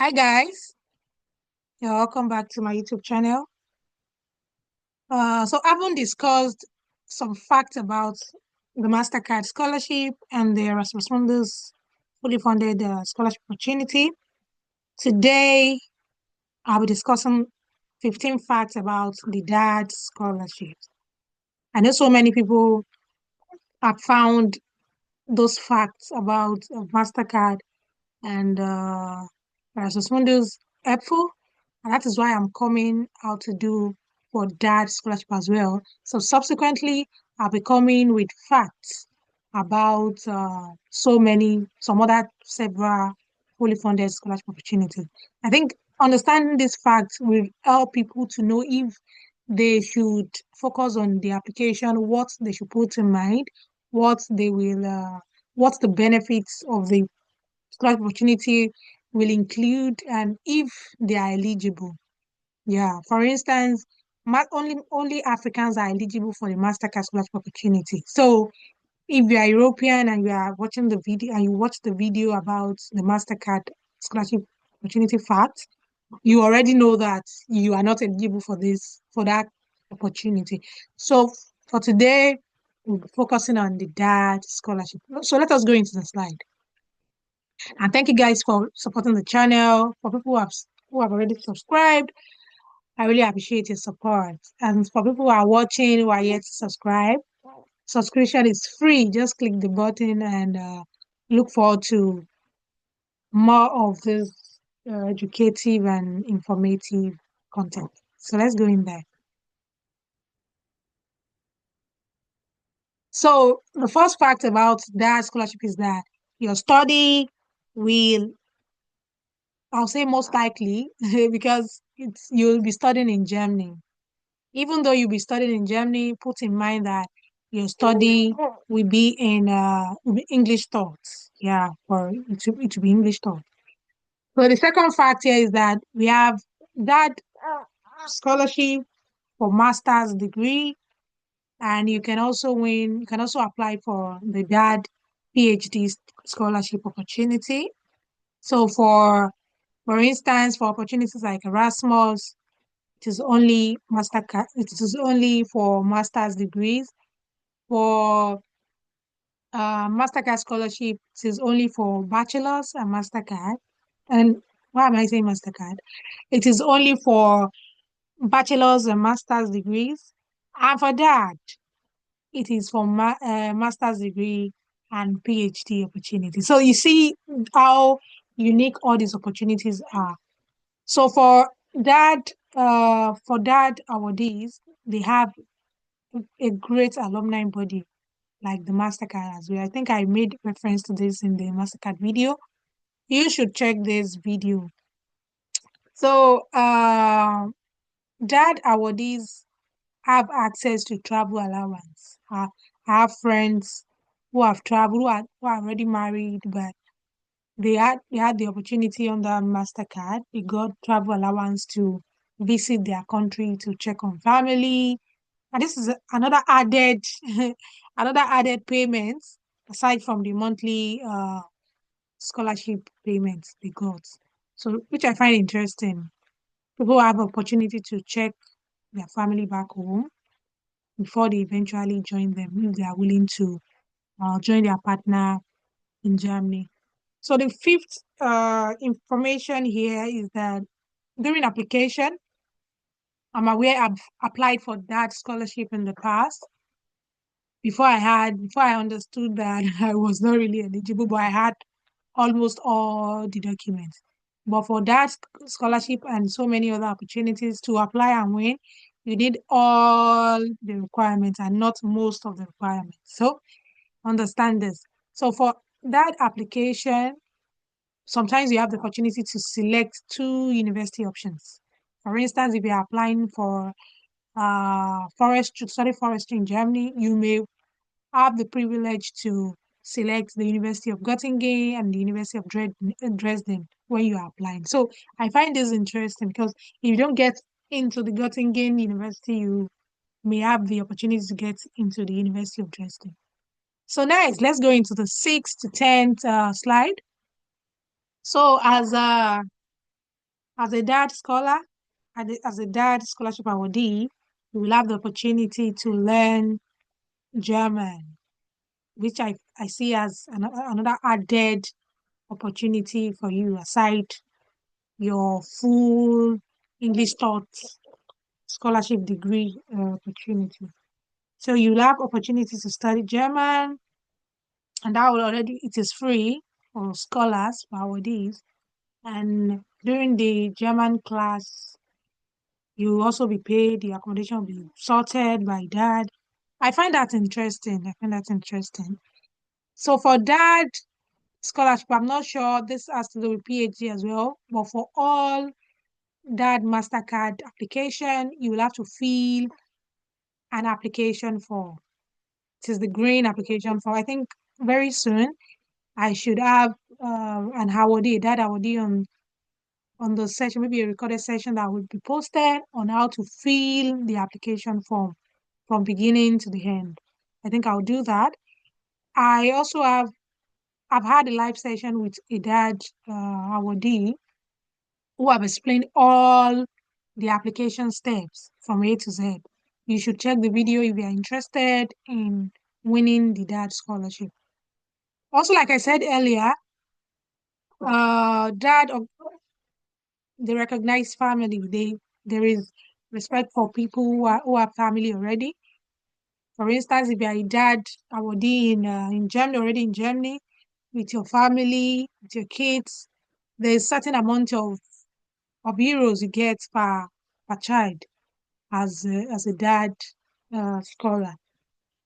Hi guys, you're welcome back to my YouTube channel. So I haven't discussed some facts about the MasterCard scholarship and the Erasmus Mundus fully funded scholarship opportunity. Today, I'll be discussing 15 facts about the DAAD scholarship. I know so many people have found those facts about MasterCard and Erasmus Mundus helpful. And that is why I'm coming out to do for that scholarship as well. So subsequently, I'll be coming with facts about some other several fully funded scholarship opportunities. I think understanding these facts will help people to know if they should focus on the application, what they should put in mind, what's the benefits of the scholarship opportunity will include, and if they are eligible. Yeah, for instance, only Africans are eligible for the Mastercard scholarship opportunity. So if you are European and you are watching the video and you watch the video about the Mastercard scholarship opportunity fact, you already know that you are not eligible for that opportunity. So for today, we'll be focusing on the DAAD scholarship. So let us go into the slide. And thank you guys for supporting the channel. For people who have already subscribed, I really appreciate your support. And for people who are watching who are yet to subscribe, subscription is free. Just click the button and look forward to more of this educative and informative content. So let's go in there. So the first fact about that scholarship is that your study will, I'll say most likely, because you'll be studying in Germany. Even though you'll be studying in Germany, put in mind that your study will be English taught. Yeah, for it to be English taught. So the second fact here is that we have that scholarship for master's degree, and you can also apply for the DAAD PhD scholarship opportunity. So for instance, for opportunities like Erasmus, it is only for master's degrees. For Mastercard scholarship, it is only for bachelor's and Mastercard. And why am I saying Mastercard? It is only for bachelor's and master's degrees. And for that, it is for master's degree and PhD opportunity. So you see how unique all these opportunities are. So for that awardees, they have a great alumni body like the Mastercard as well. I think I made reference to this in the Mastercard video. You should check this video. So that awardees have access to travel allowance. I have friends who have traveled, who are already married, but they had the opportunity on the Mastercard. They got travel allowance to visit their country to check on family. And this is another added another added payment aside from the monthly scholarship payments they got. So which I find interesting. People have opportunity to check their family back home before they eventually join them if they are willing to join their partner in Germany. So the fifth information here is that during application, I'm aware I've applied for that scholarship in the past. Before I understood that I was not really eligible, but I had almost all the documents. But for that scholarship and so many other opportunities to apply and win, you need all the requirements and not most of the requirements. So understand this. So for that application, sometimes you have the opportunity to select two university options. For instance, if you're applying for to study forestry in Germany, you may have the privilege to select the University of Göttingen and the University of Dresden when you are applying. So I find this interesting because if you don't get into the Göttingen University, you may have the opportunity to get into the University of Dresden. So next, let's go into the 6th to 10th slide. So as As a DAAD scholar, as a DAAD scholarship awardee, you will have the opportunity to learn German, which I see as another added opportunity for you aside your full English taught scholarship degree opportunity. So you'll have opportunities to study German, and that will already it is free for scholars, for awardees. And during the German class, you will also be paid, the accommodation will be sorted by DAAD. I find that interesting. I find that interesting. So for DAAD scholarship, I'm not sure this has to do with PhD as well, but for all DAAD MasterCard application, you will have to fill an application form. It is the green application form. I think very soon I should have an awardee, DAAD awardee on the session, maybe a recorded session that will be posted on how to fill the application form from beginning to the end. I think I'll do that. I also I've had a live session with a DAAD awardee who have explained all the application steps from A to Z. You should check the video if you are interested in winning the DAAD scholarship. Also, like I said earlier, DAAD they recognize family. There is respect for people who have family already. For instance, if you are a DAAD awardee in Germany, already in Germany, with your family, with your kids, there's certain amount of euros you get per child as a DAAD scholar.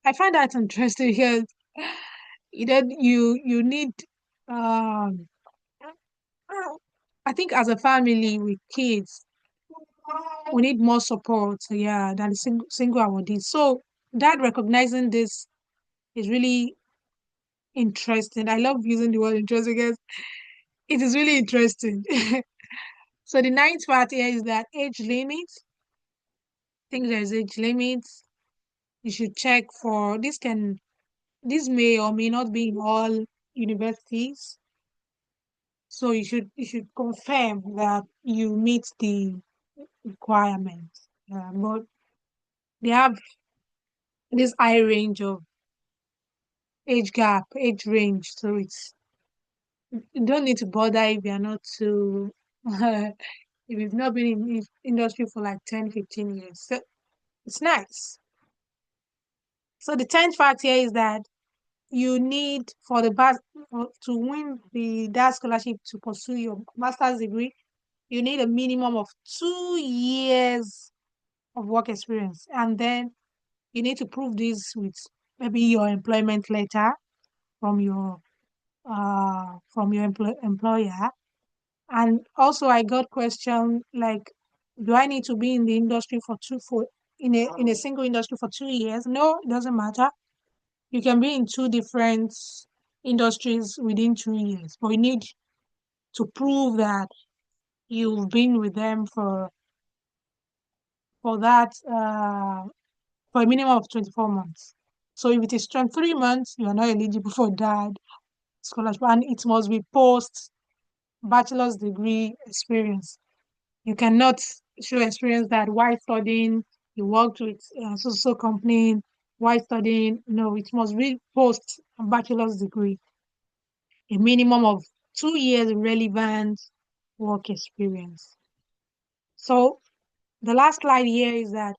I find that interesting because you need um I think as a family with kids we need more support, yeah, than single awardee. So that recognizing this is really interesting. I love using the word interesting because it is really interesting. So the ninth part here is that age limit. I think there's age limits. You should check for this may or may not be in all universities. So you should confirm that you meet the requirements. But they have this high range of age range. So you don't need to bother if you're not too if you've not been in this industry for like 10, 15 years. So it's nice. So the 10th fact here is that you need for to win the DAAD scholarship to pursue your master's degree, you need a minimum of 2 years of work experience. And then you need to prove this with maybe your employment letter from your employer. And also I got question like, do I need to be in the industry for in a single industry for 2 years? No, it doesn't matter. You can be in two different industries within 2 years, but you need to prove that you've been with them for that for a minimum of 24 months. So if it is 23 months, you are not eligible for that scholarship, and it must be post bachelor's degree experience. You cannot show experience that while studying, you worked with so company while studying. No, it must be post bachelor's degree, a minimum of 2 years relevant work experience. So the last slide here is that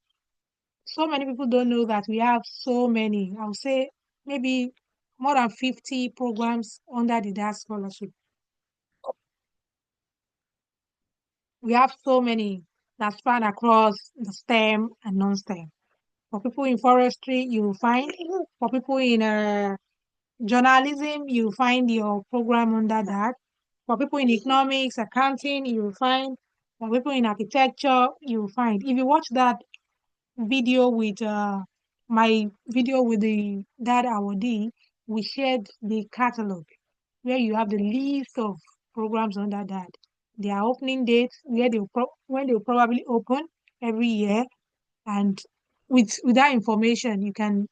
so many people don't know that we have so many, I would say maybe more than 50 programs under the DAAD scholarship. We have so many that span across the STEM and non-STEM. For people in forestry, you will find. For people in journalism, you will find your program under that. For people in economics, accounting, you will find. For people in architecture, you will find. If you watch that video with my video with the DAAD awardee, we shared the catalog where you have the list of programs under that. Their opening dates, when they'll probably open every year, and with that information, you can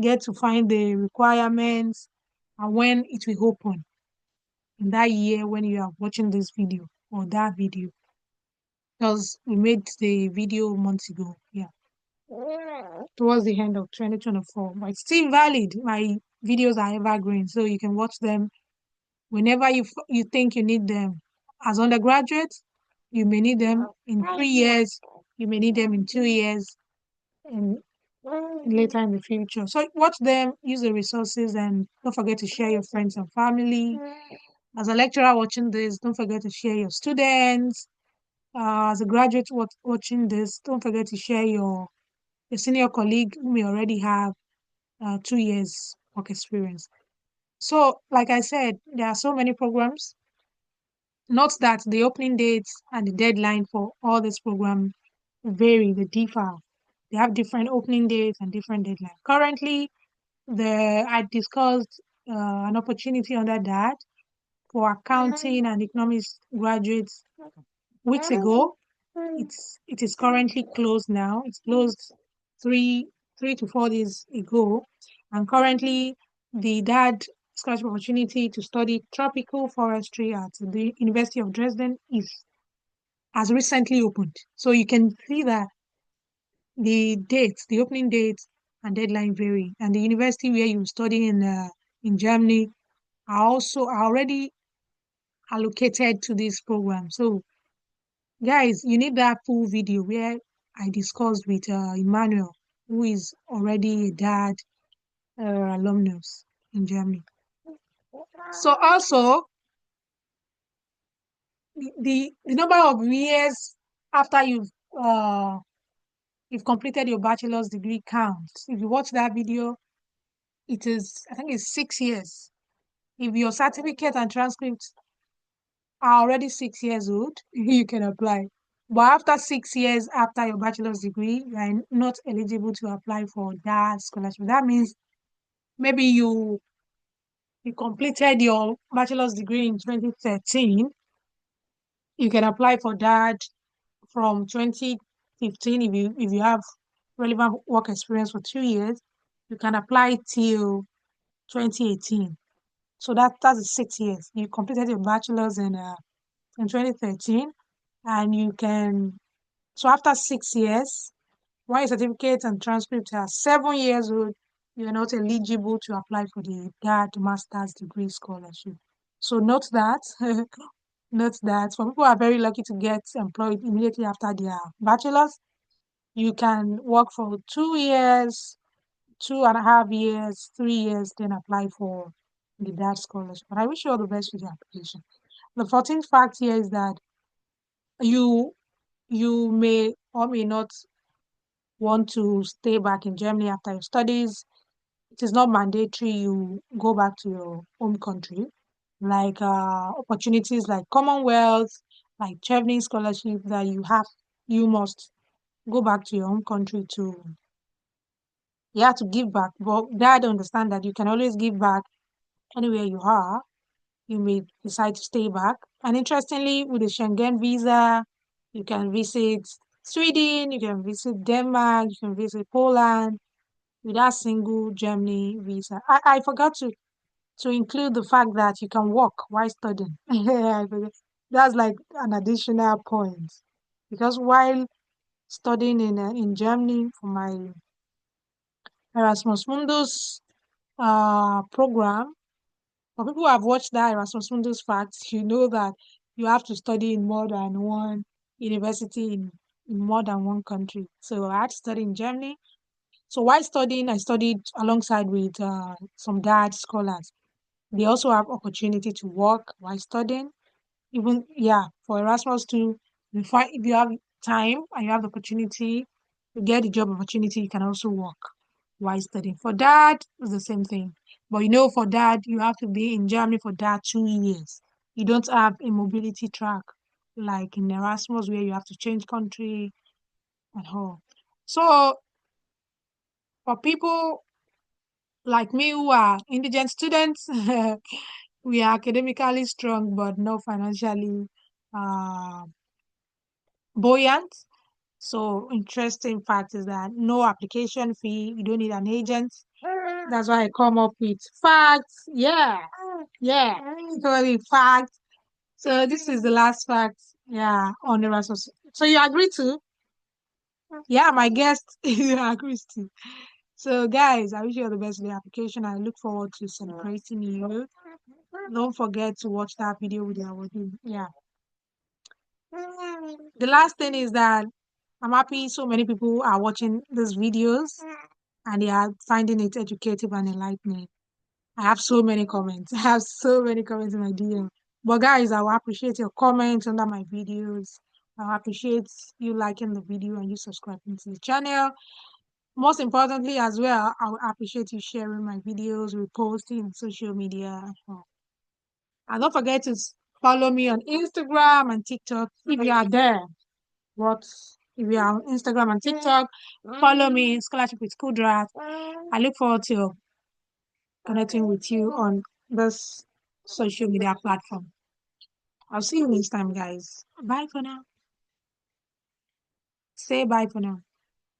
get to find the requirements and when it will open in that year when you are watching this video or that video. because we made the video months ago. Yeah, towards the end of 2024. But it's still valid. My videos are evergreen, so you can watch them whenever you think you need them. As undergraduates, you may need them in 3 years. You may need them in 2 years, and later in the future. So watch them, use the resources, and don't forget to share your friends and family. As a lecturer watching this, don't forget to share your students. As a graduate watching this, don't forget to share your senior colleague who may already have 2 years work experience. So, like I said, there are so many programs. Note that the opening dates and the deadline for all these programs vary, they differ. They have different opening dates and different deadlines. Currently, I discussed an opportunity under that for accounting and economics graduates weeks ago. It is currently closed now. It's closed three 3 to 4 days ago, and currently the DAAD scholarship opportunity to study tropical forestry at the University of Dresden is has recently opened. So you can see that the opening dates and deadline vary, and the university where you study in Germany are already allocated to this program. So guys, you need that full video where I discussed with Emmanuel, who is already a DAAD alumnus in Germany. So also the number of years after you've completed your bachelor's degree counts. If you watch that video, I think it's 6 years. If your certificate and transcripts are already 6 years old, you can apply. But after 6 years after your bachelor's degree, you are not eligible to apply for that scholarship. That means maybe you completed your bachelor's degree in 2013, you can apply for that from 2015 if you have relevant work experience for 2 years. You can apply till 2018. So that's 6 years. You completed your bachelor's in 2013, and you can. So after 6 years, when your certificate and transcript are 7 years old, you are not eligible to apply for the DAAD master's degree scholarship. So note that. Note that some people are very lucky to get employed immediately after their bachelor's. You can work for 2 years, 2.5 years, 3 years, then apply for the DAAD scholarship. But I wish you all the best with your application. The 14th fact here is that you you may or may not want to stay back in Germany after your studies. It is not mandatory you go back to your home country. Like opportunities like Commonwealth, like traveling scholarship that you must go back to your home country to, you have to give back. But dad understand that you can always give back anywhere you are. You may decide to stay back. And interestingly, with the Schengen visa, you can visit Sweden, you can visit Denmark, you can visit Poland without single Germany visa. I forgot to include the fact that you can work while studying. I forget. That's like an additional point. Because while studying in Germany for my Erasmus Mundus program, for people who have watched that Erasmus Mundus facts, you know that you have to study in more than one university in more than one country. So I had to study in Germany. So while studying, I studied alongside with some DAAD scholars. They also have opportunity to work while studying. Even yeah, for Erasmus too, if you have time and you have the opportunity to get the job opportunity, you can also work while studying. For that, it's the same thing. But for that, you have to be in Germany for that 2 years. You don't have a mobility track like in Erasmus where you have to change country and all. So for people like me who are indigent students, we are academically strong but not financially uh, buoyant. So interesting fact is that no application fee. You don't need an agent. That's why I come up with facts. Yeah, yeah, totally facts. So this is the last fact. Yeah, on Erasmus So you agree to? Yeah, my guest agrees to. So guys, I wish you all the best in the application. I look forward to celebrating you. Don't forget to watch that video with your wedding. Yeah. The last thing is that I'm happy so many people are watching these videos and they are finding it educative and enlightening. I have so many comments. I have so many comments in my DM. But guys, I will appreciate your comments under my videos. I will appreciate you liking the video and you subscribing to the channel. Most importantly, as well, I will appreciate you sharing my videos, reposting on social media. And don't forget to follow me on Instagram and TikTok if you are there. But if you are on Instagram and TikTok, follow me, Scholarship with Kudrat. I look forward to connecting with you on this social media platform. I'll see you next time, guys. Bye for now. Say bye for now.